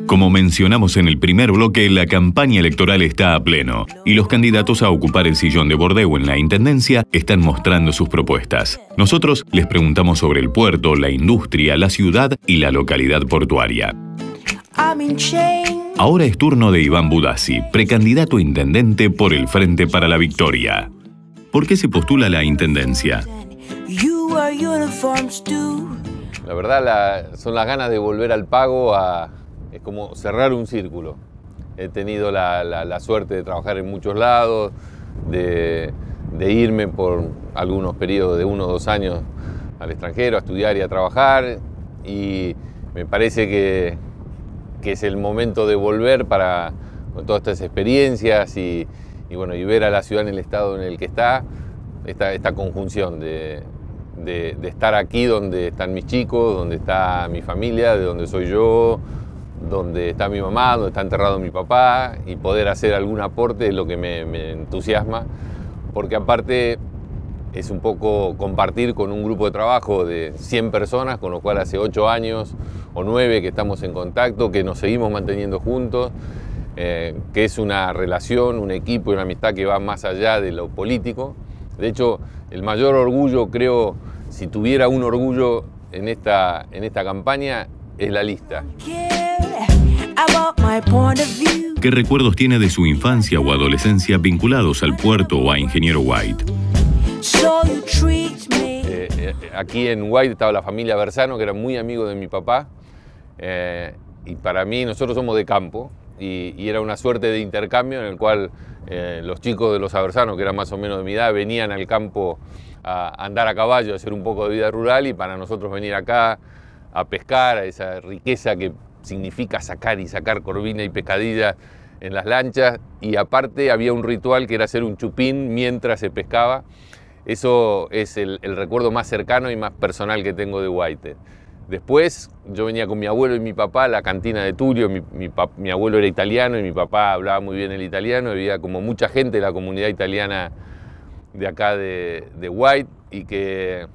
Como mencionamos en el primer bloque, la campaña electoral está a pleno y los candidatos a ocupar el sillón de Bordeu en la Intendencia están mostrando sus propuestas. Nosotros les preguntamos sobre el puerto, la industria, la ciudad y la localidad portuaria. Ahora es turno de Iván Budassi, precandidato a intendente por el Frente para la Victoria. ¿Por qué se postula la intendencia? La verdad son las ganas de volver al pago es como cerrar un círculo. He tenido la suerte de trabajar en muchos lados, de irme por algunos periodos de 1 o 2 años al extranjero a estudiar y a trabajar, y me parece que es el momento de volver con todas estas experiencias y ver a la ciudad en el estado en el que está, esta conjunción de estar aquí donde están mis chicos, donde está mi familia, de donde soy yo, donde está mi mamá, donde está enterrado mi papá, y poder hacer algún aporte es lo que me entusiasma, porque aparte es un poco compartir con un grupo de trabajo de 100 personas, con lo cual hace 8 años o 9 que estamos en contacto, que nos seguimos manteniendo juntos, que es una relación, un equipo y una amistad que va más allá de lo político. De hecho, el mayor orgullo, creo, si tuviera un orgullo en esta campaña, es la lista. ¿Qué recuerdos tiene de su infancia o adolescencia vinculados al puerto o a Ingeniero White? Aquí en White estaba la familia Bersano, que era muy amigo de mi papá, y para mí, nosotros somos de campo, y era una suerte de intercambio en el cual los chicos de los Aversano, que eran más o menos de mi edad, venían al campo a andar a caballo, a hacer un poco de vida rural, y para nosotros venir acá a pescar, a esa riqueza que significa sacar y sacar corvina y pescadilla en las lanchas, y aparte había un ritual que era hacer un chupín mientras se pescaba. Eso es el recuerdo más cercano y más personal que tengo de White. Después yo venía con mi abuelo y mi papá a la cantina de Tulio. Mi abuelo era italiano y mi papá hablaba muy bien el italiano. Había como mucha gente de la comunidad italiana de acá de White, y que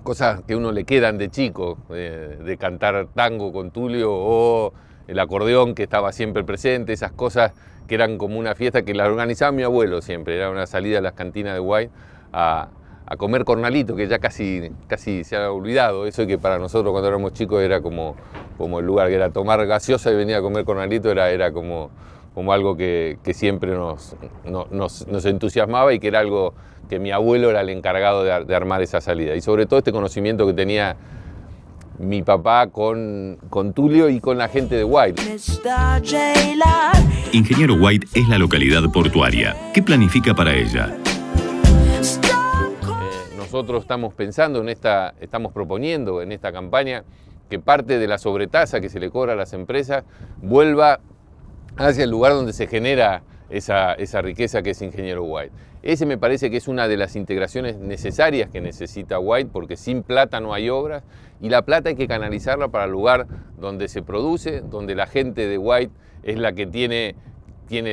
cosas que a uno le quedan de chico, de cantar tango con Tulio o el acordeón que estaba siempre presente, esas cosas que eran como una fiesta que la organizaba mi abuelo siempre. Era una salida a las cantinas de White a comer cornalito, que ya casi se ha olvidado. Eso que para nosotros cuando éramos chicos era como el lugar, que era tomar gaseosa y venir a comer cornalito, era como algo que siempre nos entusiasmaba, y que era algo que mi abuelo era el encargado de armar esa salida. Y sobre todo este conocimiento que tenía mi papá con Tulio y con la gente de White. Ingeniero White es la localidad portuaria. ¿Qué planifica para ella? Nosotros estamos estamos proponiendo en esta campaña que parte de la sobretasa que se le cobra a las empresas vuelva hacia el lugar donde se genera esa riqueza que es Ingeniero White. Ese me parece que es una de las integraciones necesarias que necesita White, porque sin plata no hay obras, y la plata hay que canalizarla para el lugar donde se produce, donde la gente de White es la que tiene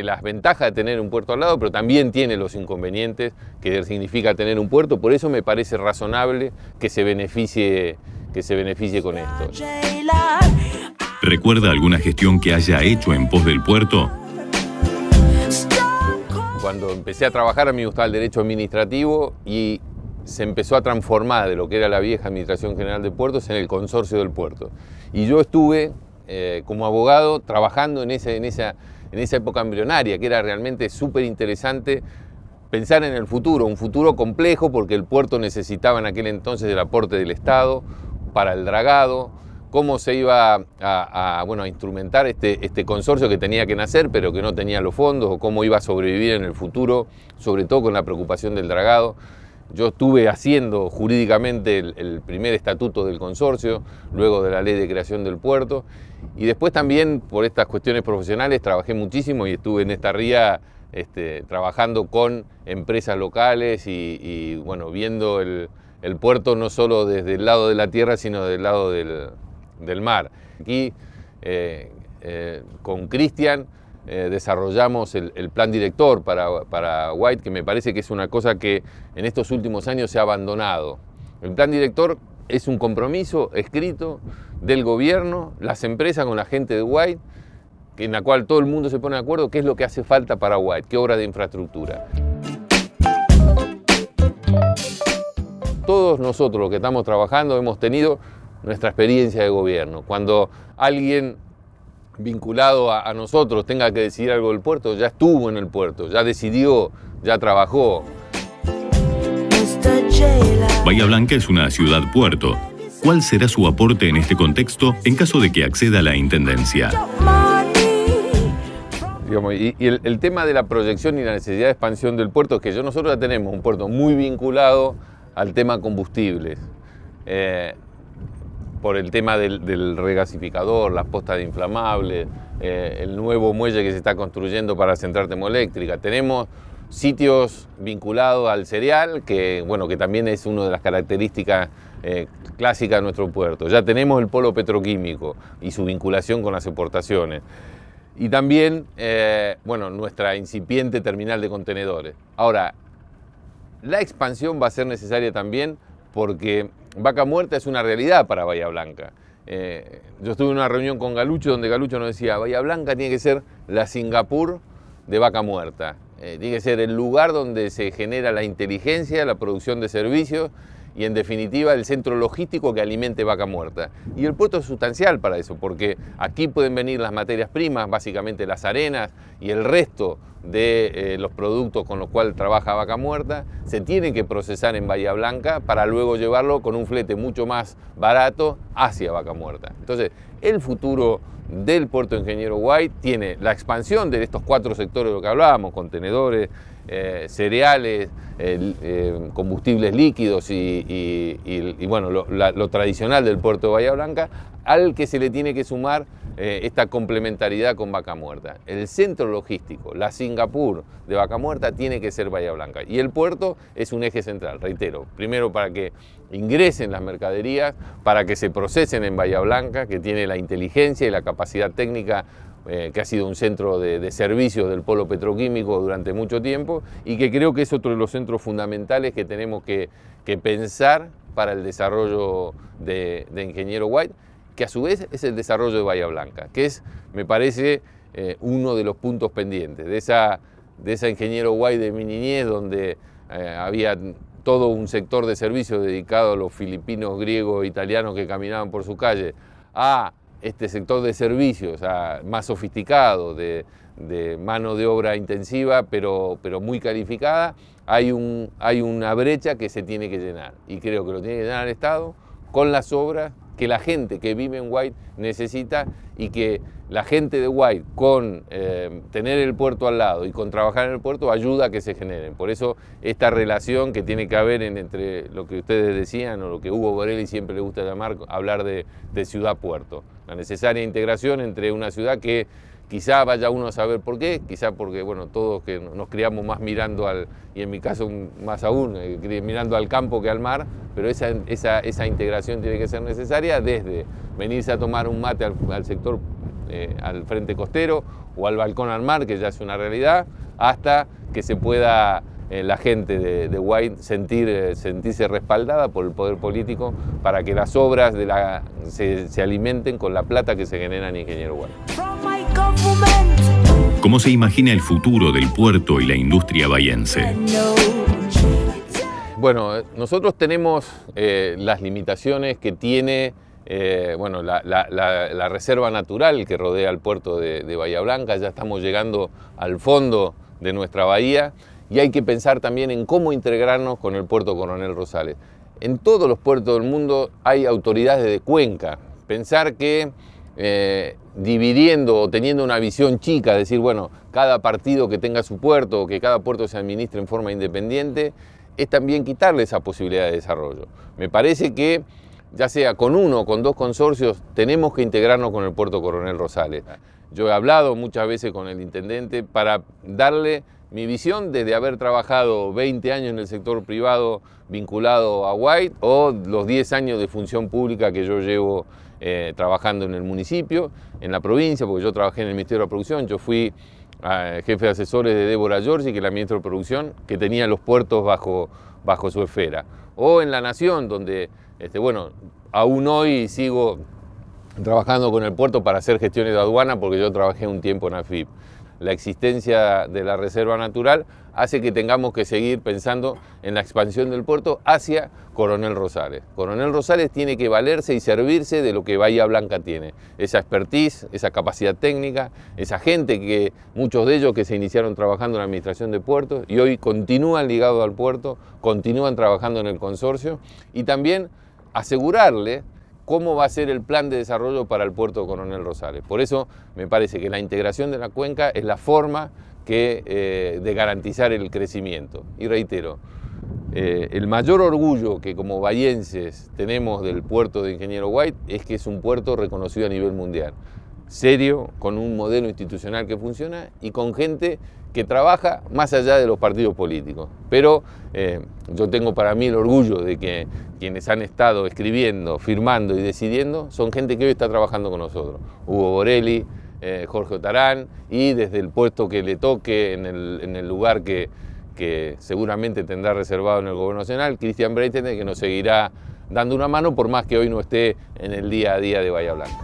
las ventajas de tener un puerto al lado, pero también tiene los inconvenientes que significa tener un puerto. Por eso me parece razonable que se beneficie con esto. ¿Recuerda alguna gestión que haya hecho en pos del puerto? Cuando empecé a trabajar, a mí me gustaba el derecho administrativo, y se empezó a transformar de lo que era la vieja Administración General de Puertos en el Consorcio del Puerto. Y yo estuve como abogado trabajando en esa época embrionaria, que era realmente súper interesante pensar en el futuro, un futuro complejo, porque el puerto necesitaba en aquel entonces el aporte del Estado para el dragado, cómo se iba a instrumentar este consorcio que tenía que nacer pero que no tenía los fondos, o cómo iba a sobrevivir en el futuro, sobre todo con la preocupación del dragado. Yo estuve haciendo jurídicamente el primer estatuto del consorcio, luego de la ley de creación del puerto, y después también por estas cuestiones profesionales trabajé muchísimo y estuve en esta ría trabajando con empresas locales y bueno, viendo el puerto no solo desde el lado de la tierra, sino del lado del mar. Aquí con Cristian desarrollamos el plan director para White, que me parece que es una cosa que en estos últimos años se ha abandonado. El plan director es un compromiso escrito del gobierno, las empresas con la gente de White, en la cual todo el mundo se pone de acuerdo qué es lo que hace falta para White, qué obra de infraestructura. Todos nosotros los que estamos trabajando hemos tenido nuestra experiencia de gobierno. Cuando alguien vinculado a nosotros tenga que decidir algo del puerto, ya estuvo en el puerto, ya decidió, ya trabajó. Bahía Blanca es una ciudad-puerto. ¿Cuál será su aporte en este contexto en caso de que acceda a la intendencia? Digamos, y el tema de la proyección y la necesidad de expansión del puerto es que nosotros ya tenemos un puerto muy vinculado al tema combustibles, por el tema del regasificador, las postas de inflamables, el nuevo muelle que se está construyendo para la central termoeléctrica. Tenemos sitios vinculados al cereal, que, bueno, que también es una de las características clásicas de nuestro puerto. Ya tenemos el polo petroquímico y su vinculación con las exportaciones. Y también, bueno, nuestra incipiente terminal de contenedores. Ahora, la expansión va a ser necesaria también porque Vaca Muerta es una realidad para Bahía Blanca. Yo estuve en una reunión con Galucho donde Galucho nos decía, Bahía Blanca tiene que ser la Singapur de Vaca Muerta. Tiene que ser el lugar donde se genera la inteligencia, la producción de servicios y, en definitiva, el centro logístico que alimente Vaca Muerta. Y el puerto es sustancial para eso, porque aquí pueden venir las materias primas, básicamente las arenas y el resto de los productos con los cuales trabaja Vaca Muerta, se tienen que procesar en Bahía Blanca para luego llevarlo con un flete mucho más barato hacia Vaca Muerta. Entonces, el futuro del puerto Ingeniero White tiene la expansión de estos 4 sectores de lo que hablábamos: contenedores, cereales, combustibles líquidos y bueno, lo tradicional del puerto de Bahía Blanca, al que se le tiene que sumar esta complementariedad con Vaca Muerta. El centro logístico, la Singapur de Vaca Muerta, tiene que ser Bahía Blanca. Y el puerto es un eje central, reitero, primero para que ingresen las mercaderías, para que se procesen en Bahía Blanca, que tiene la inteligencia y la capacidad técnica, que ha sido un centro de servicios del polo petroquímico durante mucho tiempo, y que creo que es otro de los centros fundamentales que tenemos que pensar para el desarrollo de Ingeniero White, que a su vez es el desarrollo de Bahía Blanca, que es, me parece, uno de los puntos pendientes de esa Ingeniero White de mi niñez, donde había todo un sector de servicios dedicado a los filipinos, griegos, italianos que caminaban por su calle, a este sector de servicios más sofisticado, de mano de obra intensiva, pero muy calificada. Hay una brecha que se tiene que llenar, y creo que lo tiene que llenar el Estado con las obras que la gente que vive en White necesita, y que la gente de White, con tener el puerto al lado y con trabajar en el puerto, ayuda a que se generen. Por eso esta relación que tiene que haber entre lo que ustedes decían, o lo que Hugo Borelli siempre le gusta hablar de ciudad-puerto. La necesaria integración entre una ciudad que quizá vaya uno a saber por qué, quizá porque, bueno, todos que nos criamos más mirando y en mi caso más aún, mirando al campo que al mar, pero esa integración tiene que ser necesaria, desde venirse a tomar un mate al sector, al frente costero, o al balcón al mar, que ya es una realidad, hasta que se pueda la gente de White sentirse respaldada por el poder político para que las obras se alimenten con la plata que se genera en Ingeniero White. ¿Cómo se imagina el futuro del puerto y la industria bahiense? Bueno, nosotros tenemos las limitaciones que tiene bueno, la reserva natural que rodea el puerto de Bahía Blanca. Ya estamos llegando al fondo de nuestra bahía, y hay que pensar también en cómo integrarnos con el puerto Coronel Rosales. En todos los puertos del mundo hay autoridades de cuenca. Pensar que dividiendo o teniendo una visión chica, decir, bueno, cada partido que tenga su puerto, o que cada puerto se administre en forma independiente, es también quitarle esa posibilidad de desarrollo. Me parece que, ya sea con uno o con 2 consorcios, tenemos que integrarnos con el puerto Coronel Rosales. Yo he hablado muchas veces con el intendente para darle mi visión desde haber trabajado 20 años en el sector privado vinculado a White, o los 10 años de función pública que yo llevo trabajando en el municipio, en la provincia, porque yo trabajé en el Ministerio de Producción. Yo fui jefe de asesores de Débora Giorgi, que es la ministra de Producción, que tenía los puertos bajo su esfera. O en La Nación, donde Bueno, aún hoy sigo trabajando con el puerto para hacer gestiones de aduana porque yo trabajé un tiempo en AFIP. La existencia de la reserva natural hace que tengamos que seguir pensando en la expansión del puerto hacia Coronel Rosales. Coronel Rosales tiene que valerse y servirse de lo que Bahía Blanca tiene, esa expertise, esa capacidad técnica, esa gente que muchos de ellos que se iniciaron trabajando en la administración de puertos y hoy continúan ligados al puerto, continúan trabajando en el consorcio y también asegurarle cómo va a ser el plan de desarrollo para el puerto de Coronel Rosales. Por eso me parece que la integración de la cuenca es la forma de garantizar el crecimiento. Y reitero, el mayor orgullo que como bahienses tenemos del puerto de Ingeniero White es que es un puerto reconocido a nivel mundial, serio, con un modelo institucional que funciona y con gente que trabaja más allá de los partidos políticos. Pero yo tengo para mí el orgullo de que quienes han estado escribiendo, firmando y decidiendo son gente que hoy está trabajando con nosotros. Hugo Borelli, Jorge Otarán y desde el puesto que le toque en el lugar que seguramente tendrá reservado en el Gobierno Nacional, Cristian Breitner, que nos seguirá dando una mano por más que hoy no esté en el día a día de Bahía Blanca.